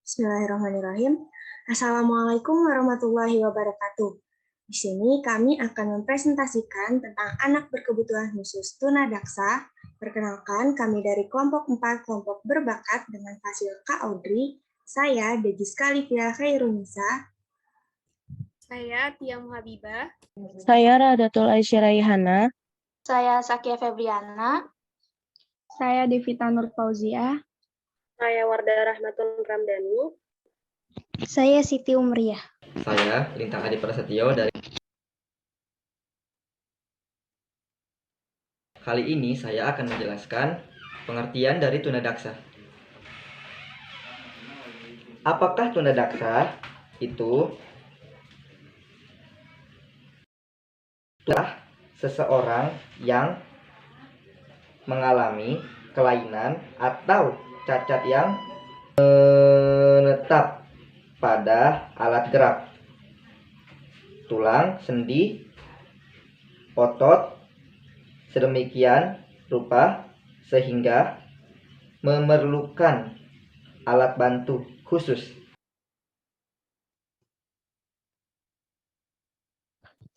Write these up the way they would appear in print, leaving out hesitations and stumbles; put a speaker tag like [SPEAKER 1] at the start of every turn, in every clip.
[SPEAKER 1] Bismillahirrahmanirrahim. Assalamualaikum warahmatullahi wabarakatuh. Di sini kami akan mempresentasikan tentang anak berkebutuhan khusus tunadaksa. Perkenalkan, kami dari kelompok 4, kelompok berbakat dengan hasil Kak Audrey. Saya Degiska Livia Khairunisa.
[SPEAKER 2] Saya Tia Muhabibah.
[SPEAKER 3] Saya Radatul Aisyah Raihana.
[SPEAKER 4] Saya Sakia Febriana.
[SPEAKER 5] Saya Devita Nur Fauziah.
[SPEAKER 2] Saya Wardah Rahmatul Ramdhani.
[SPEAKER 5] Saya Siti Umriyah.
[SPEAKER 6] Saya Lintang Adi Prasetyo dari. Kali ini saya akan menjelaskan pengertian dari tunadaksa. Apakah tunadaksa? Itu adalah seseorang yang mengalami kelainan atau cacat yang menetap pada alat gerak, tulang, sendi, otot, sedemikian rupa sehingga memerlukan alat bantu khusus.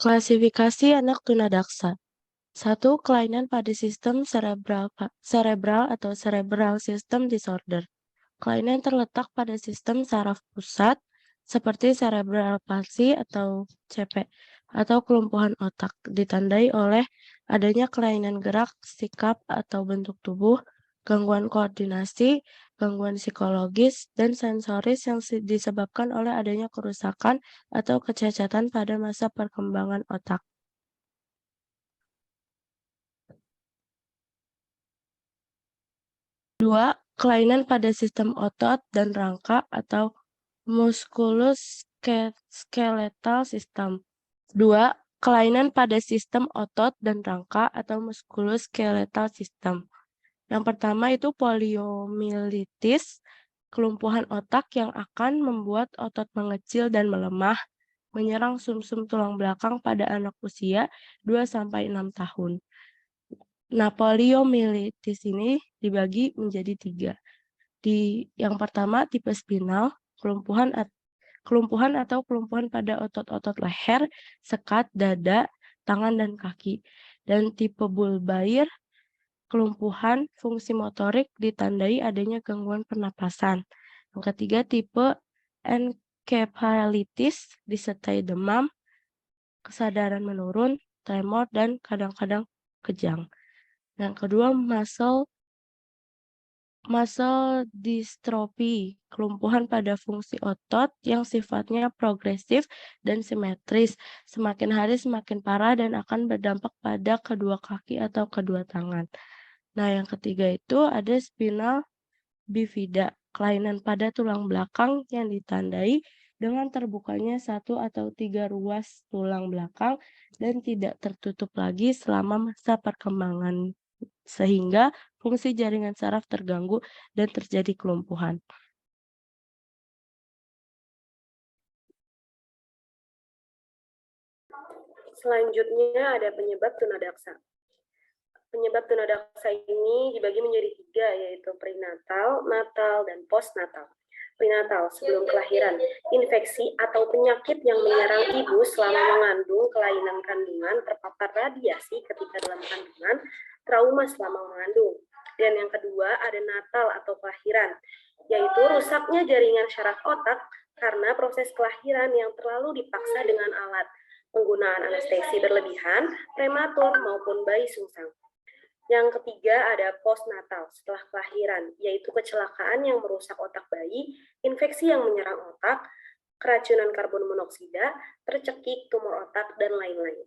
[SPEAKER 3] Klasifikasi anak tunadaksa. 1. Kelainan pada sistem cerebral atau cerebral system disorder. Kelainan terletak pada sistem saraf pusat seperti cerebral palsy atau CP atau kelumpuhan otak, ditandai oleh adanya kelainan gerak, sikap atau bentuk tubuh, gangguan koordinasi, gangguan psikologis, dan sensoris yang disebabkan oleh adanya kerusakan atau kecacatan pada masa perkembangan otak. Dua, kelainan pada sistem otot dan rangka atau muskuloskeletal system. 2. Kelainan pada sistem otot dan rangka atau muskuloskeletal system. Yang pertama itu poliomyelitis, kelumpuhan otak yang akan membuat otot mengecil dan melemah, menyerang sumsum tulang belakang pada anak usia 2-6 tahun. Nah, poliomyelitis ini dibagi menjadi 3. Yang pertama tipe spinal, kelumpuhan atau kelumpuhan pada otot-otot leher, sekat, dada, tangan, dan kaki. Dan tipe bulbair, kelumpuhan fungsi motorik ditandai adanya gangguan pernapasan. Yang ketiga tipe encephalitis disertai demam, kesadaran menurun, tremor, dan kadang-kadang kejang. Yang kedua muscle dystrophy, kelumpuhan pada fungsi otot yang sifatnya progresif dan simetris, semakin hari semakin parah dan akan berdampak pada kedua kaki atau kedua tangan. Nah, yang ketiga itu ada spinal bifida, kelainan pada tulang belakang yang ditandai dengan terbukanya 1 atau 3 ruas tulang belakang dan tidak tertutup lagi selama masa perkembangan, sehingga fungsi jaringan saraf terganggu dan terjadi kelumpuhan.
[SPEAKER 2] Selanjutnya ada penyebab tunadaksa. Penyebab tunadaksa ini dibagi menjadi 3, yaitu prenatal, natal, dan postnatal. Prenatal, sebelum kelahiran, infeksi atau penyakit yang menyerang ibu selama mengandung, kelainan kandungan, terpapar radiasi ketika dalam kandungan, trauma selama mengandung. Dan yang kedua ada natal atau kelahiran, yaitu rusaknya jaringan syaraf otak karena proses kelahiran yang terlalu dipaksa dengan alat, penggunaan anestesi berlebihan, prematur, maupun bayi sungsang. Yang ketiga ada postnatal, setelah kelahiran, yaitu kecelakaan yang merusak otak bayi, infeksi yang menyerang otak, keracunan karbon monoksida, tercekik, tumor otak, dan lain-lain.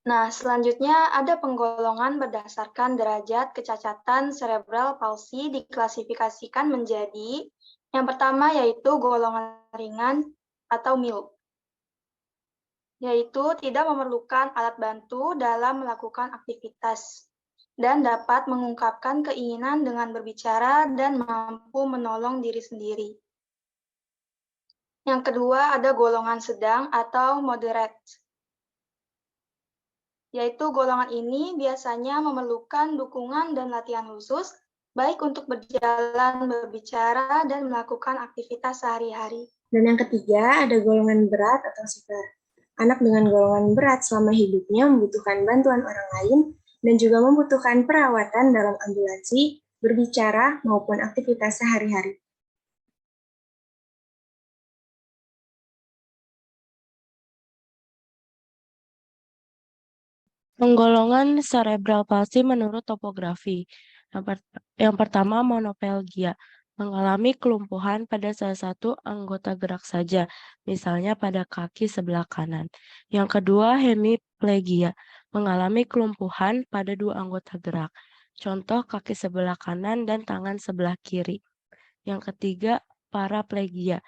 [SPEAKER 4] Nah, selanjutnya ada penggolongan berdasarkan derajat kecacatan cerebral palsy diklasifikasikan menjadi yang pertama yaitu golongan ringan atau mild, yaitu tidak memerlukan alat bantu dalam melakukan aktivitas dan dapat mengungkapkan keinginan dengan berbicara dan mampu menolong diri sendiri. Yang kedua ada golongan sedang atau moderate, yaitu golongan ini biasanya memerlukan dukungan dan latihan khusus, baik untuk berjalan, berbicara, dan melakukan aktivitas sehari-hari.
[SPEAKER 1] Dan yang ketiga, ada golongan berat atau severe. Anak dengan golongan berat selama hidupnya membutuhkan bantuan orang lain dan juga membutuhkan perawatan dalam ambulansi, berbicara, maupun aktivitas sehari-hari.
[SPEAKER 3] Penggolongan cerebral palsy menurut topografi. Yang pertama, monopelgia, mengalami kelumpuhan pada salah satu anggota gerak saja, misalnya pada kaki sebelah kanan. Yang kedua, hemiplegia, mengalami kelumpuhan pada dua anggota gerak, contoh kaki sebelah kanan dan tangan sebelah kiri. Yang ketiga, paraplegia.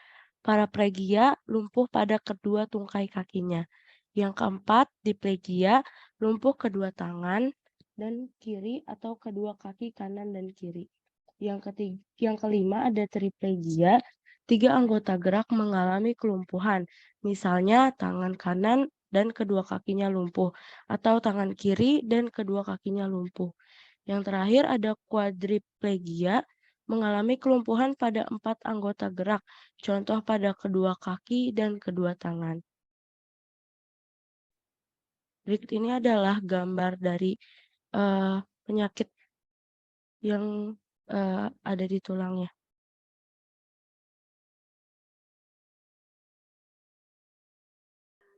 [SPEAKER 3] Paraplegia lumpuh pada kedua tungkai kakinya. Yang keempat, diplegia, lumpuh kedua tangan dan kiri atau kedua kaki kanan dan kiri. Yang kelima ada triplegia, 3 anggota gerak mengalami kelumpuhan, misalnya tangan kanan dan kedua kakinya lumpuh, atau tangan kiri dan kedua kakinya lumpuh. Yang terakhir ada quadriplegia, mengalami kelumpuhan pada 4 anggota gerak, contoh pada kedua kaki dan kedua tangan. Berikut ini adalah gambar dari penyakit yang ada di tulangnya.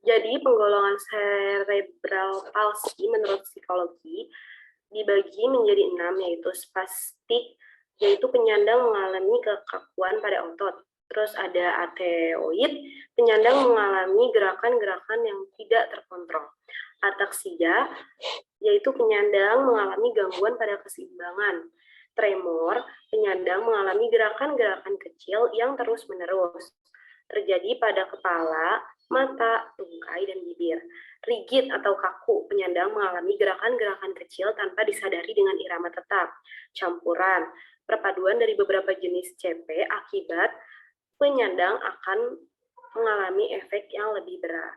[SPEAKER 2] Jadi penggolongan cerebral palsy menurut psikologi dibagi menjadi 6, yaitu spastik, yaitu penyandang mengalami kekakuan pada otot. Terus ada ateoid, penyandang mengalami gerakan-gerakan yang tidak terkontrol. Ataksia, yaitu penyandang mengalami gangguan pada keseimbangan. Tremor, penyandang mengalami gerakan-gerakan kecil yang terus-menerus. Terjadi pada kepala, mata, tungkai, dan bibir. Rigid atau kaku, penyandang mengalami gerakan-gerakan kecil tanpa disadari dengan irama tetap. Campuran, perpaduan dari beberapa jenis CP akibat penyandang akan mengalami efek yang lebih berat.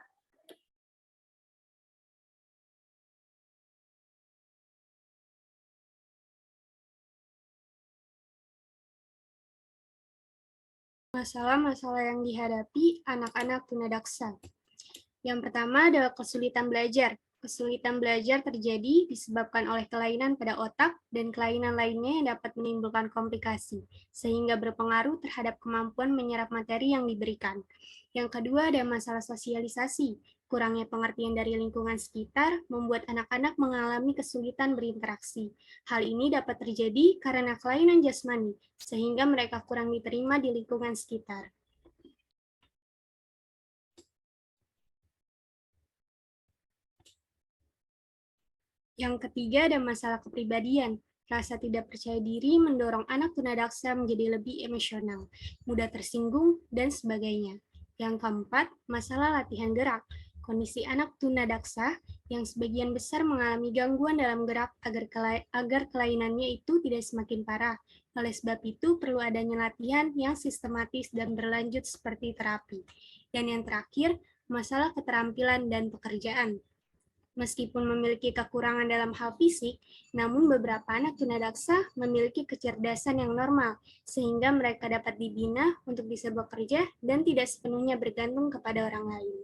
[SPEAKER 5] Masalah-masalah yang dihadapi anak-anak tunadaksa. Yang pertama adalah kesulitan belajar. Kesulitan belajar terjadi disebabkan oleh kelainan pada otak dan kelainan lainnya yang dapat menimbulkan komplikasi, sehingga berpengaruh terhadap kemampuan menyerap materi yang diberikan. Yang kedua ada masalah sosialisasi. Kurangnya pengertian dari lingkungan sekitar membuat anak-anak mengalami kesulitan berinteraksi. Hal ini dapat terjadi karena kelainan jasmani, sehingga mereka kurang diterima di lingkungan sekitar. Yang ketiga ada masalah kepribadian. Rasa tidak percaya diri mendorong anak tunadaksa menjadi lebih emosional, mudah tersinggung, dan sebagainya. Yang keempat, masalah latihan gerak. Kondisi anak tunadaksa yang sebagian besar mengalami gangguan dalam gerak agar kelainannya itu tidak semakin parah. Oleh sebab itu, perlu adanya latihan yang sistematis dan berlanjut seperti terapi. Dan yang terakhir, masalah keterampilan dan pekerjaan. Meskipun memiliki kekurangan dalam hal fisik, namun beberapa anak tunadaksa memiliki kecerdasan yang normal, sehingga mereka dapat dibina untuk bisa bekerja dan tidak sepenuhnya bergantung kepada orang lain.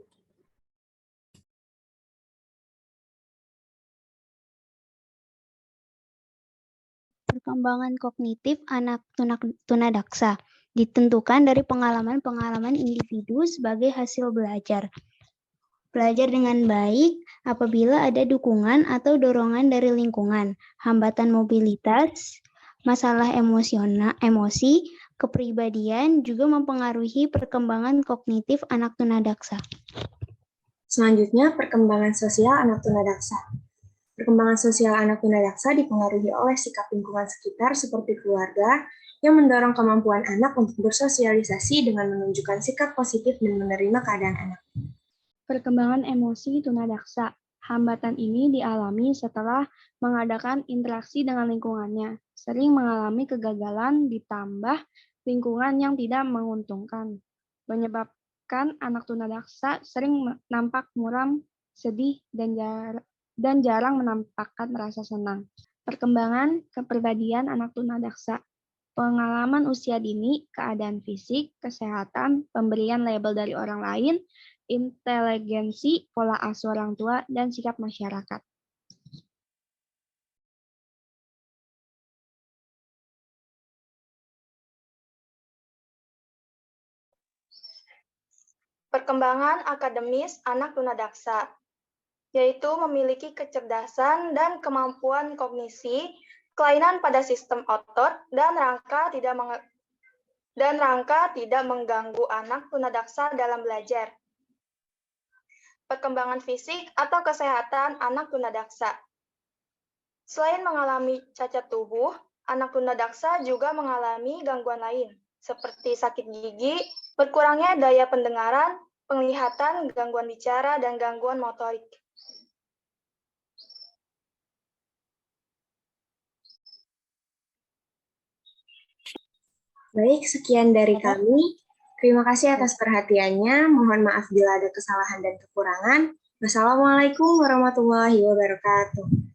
[SPEAKER 5] Perkembangan kognitif anak tunadaksa ditentukan dari pengalaman-pengalaman individu sebagai hasil belajar. Belajar dengan baik apabila ada dukungan atau dorongan dari lingkungan, hambatan mobilitas, masalah emosi, kepribadian juga mempengaruhi perkembangan kognitif anak tunadaksa.
[SPEAKER 1] Selanjutnya, perkembangan sosial anak tunadaksa. Perkembangan sosial anak tunadaksa dipengaruhi oleh sikap lingkungan sekitar seperti keluarga yang mendorong kemampuan anak untuk bersosialisasi dengan menunjukkan sikap positif dan menerima keadaan anak.
[SPEAKER 5] Perkembangan emosi tunadaksa. Hambatan ini dialami setelah mengadakan interaksi dengan lingkungannya, sering mengalami kegagalan ditambah lingkungan yang tidak menguntungkan, menyebabkan anak tunadaksa sering nampak muram, sedih, dan
[SPEAKER 7] dan jarang menampakkan rasa senang. Perkembangan kepribadian anak tunadaksa, pengalaman usia dini, keadaan fisik, kesehatan, pemberian label dari orang lain, inteligensi, pola asuh orang tua, dan sikap masyarakat.
[SPEAKER 4] Perkembangan akademis anak tunadaksa, yaitu memiliki kecerdasan dan kemampuan kognisi, kelainan pada sistem otot, dan rangka tidak mengganggu anak tunadaksa dalam belajar. Perkembangan fisik atau kesehatan anak tunadaksa. Selain mengalami cacat tubuh, anak tunadaksa juga mengalami gangguan lain, seperti sakit gigi, berkurangnya daya pendengaran, penglihatan, gangguan bicara, dan gangguan motorik.
[SPEAKER 1] Baik, sekian dari kami. Terima kasih atas perhatiannya. Mohon maaf bila ada kesalahan dan kekurangan. Wassalamualaikum warahmatullahi wabarakatuh.